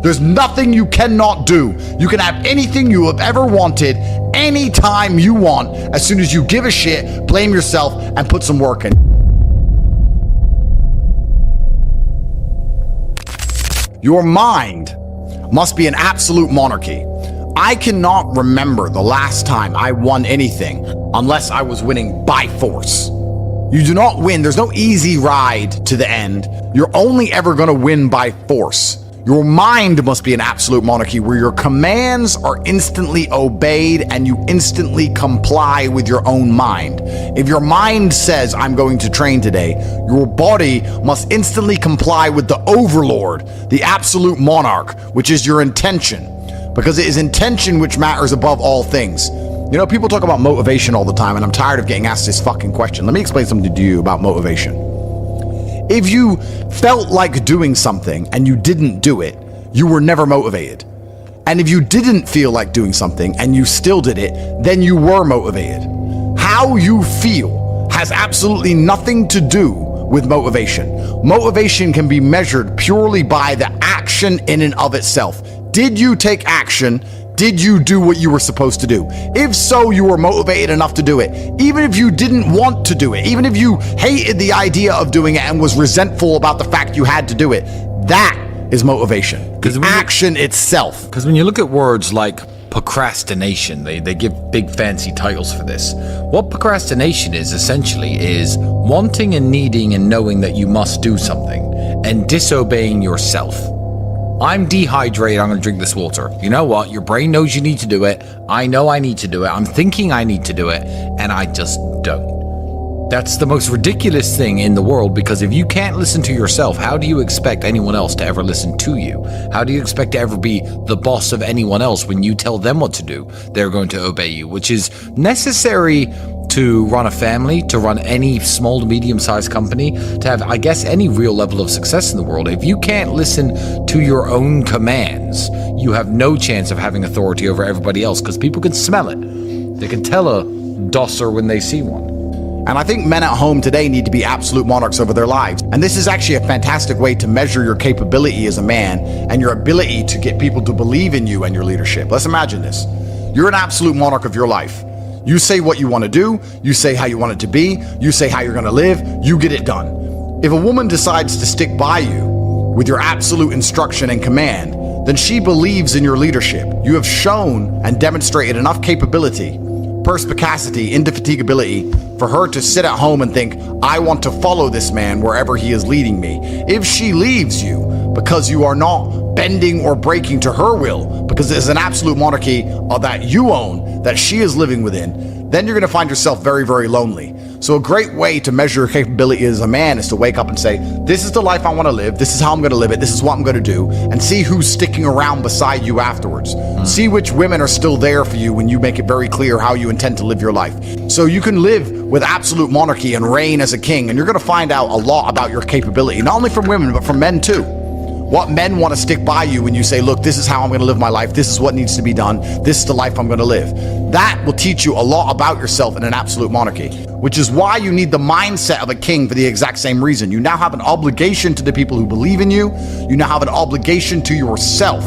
There's nothing you cannot do. You can have anything you have ever wanted, anytime you want, as soon as you give a shit, blame yourself, and put some work in. Your mind must be an absolute monarchy. I cannot remember the last time I won anything unless I was winning by force. You do not win. There's no easy ride to the end. You're only ever going to win by force. Your mind must be an absolute monarchy where your commands are instantly obeyed and you instantly comply with your own mind. If your mind says, I'm going to train today, your body must instantly comply with the overlord, the absolute monarch, which is your intention. Because it is intention which matters above all things. You know, people talk about motivation all the time, and I'm tired of getting asked this fucking question. Let me explain something to you about motivation. If you felt like doing something and you didn't do it, you were never motivated. And if you didn't feel like doing something and you still did it, then you were motivated. How you feel has absolutely nothing to do with motivation. Motivation can be measured purely by the action in and of itself. Did you take action? Did you do what you were supposed to do? If so, you were motivated enough to do it. Even if you didn't want to do it, even if you hated the idea of doing it and was resentful about the fact you had to do it, that is motivation. The action itself. Because when you look at words like procrastination, they give big fancy titles for this. What procrastination is essentially is wanting and needing and knowing that you must do something and disobeying yourself. I'm dehydrated, I'm going to drink this water. You know what? Your brain knows you need to do it. I know I need to do it. I'm thinking I need to do it, and I just don't. That's the most ridiculous thing in the world, because if you can't listen to yourself, how do you expect anyone else to ever listen to you? How do you expect to ever be the boss of anyone else when you tell them what to do? They're going to obey you, which is necessary to run a family, to run any small to medium-sized company, to have, I guess, any real level of success in the world. If you can't listen to your own commands, you have no chance of having authority over everybody else, because people can smell it. They can tell a dosser when they see one. And I think men at home today need to be absolute monarchs over their lives. And this is actually a fantastic way to measure your capability as a man and your ability to get people to believe in you and your leadership. Let's imagine this. You're an absolute monarch of your life. You say what you want to do, you say how you want it to be, you say how you're going to live, you get it done. If a woman decides to stick by you with your absolute instruction and command, then she believes in your leadership. You have shown and demonstrated enough capability, perspicacity, indefatigability for her to sit at home and think, I want to follow this man wherever he is leading me. If she leaves you because you are not bending or breaking to her will, because it is an absolute monarchy that you own, that she is living within, then you're going to find yourself very, very lonely. So a great way to measure your capability as a man is to wake up and say, this is the life I want to live, this is how I'm going to live it, this is what I'm going to do, and see who's sticking around beside you afterwards. See which women are still there for you when you make it very clear how you intend to live your life. So you can live with absolute monarchy and reign as a king, and you're going to find out a lot about your capability, not only from women, but from men too. What men want to stick by you when you say, look, this is how I'm going to live my life. This is what needs to be done. This is the life I'm going to live. That will teach you a lot about yourself in an absolute monarchy, which is why you need the mindset of a king for the exact same reason. You now have an obligation to the people who believe in you. You now have an obligation to yourself,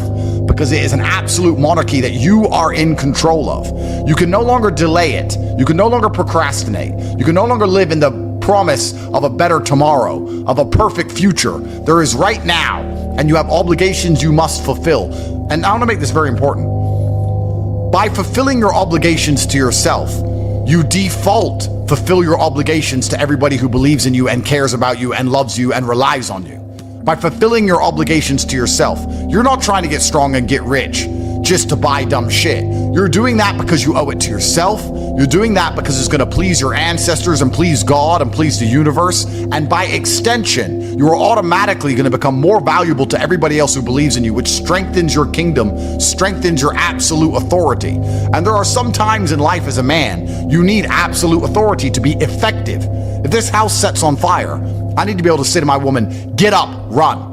because it is an absolute monarchy that you are in control of. You can no longer delay it. You can no longer procrastinate. You can no longer live in the promise of a better tomorrow, of a perfect future. There is right now, and you have obligations you must fulfill. And I want to make this very important. By fulfilling your obligations to yourself, you default fulfill your obligations to everybody who believes in you and cares about you and loves you and relies on you. By fulfilling your obligations to yourself, you're not trying to get strong and get rich just to buy dumb shit. You're doing that because you owe it to yourself. You're doing that because it's going to please your ancestors and please God and please the universe. And by extension, you are automatically going to become more valuable to everybody else who believes in you, which strengthens your kingdom, strengthens your absolute authority. And there are some times in life as a man, you need absolute authority to be effective. If this house sets on fire, I need to be able to say to my woman, get up, run.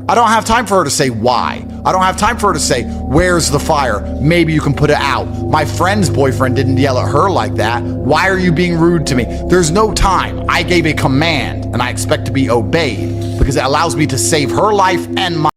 I don't have time for her to say why. I don't have time for her to say, where's the fire? Maybe you can put it out. My friend's boyfriend didn't yell at her like that. Why are you being rude to me? There's no time. I gave a command and I expect to be obeyed because it allows me to save her life and mine.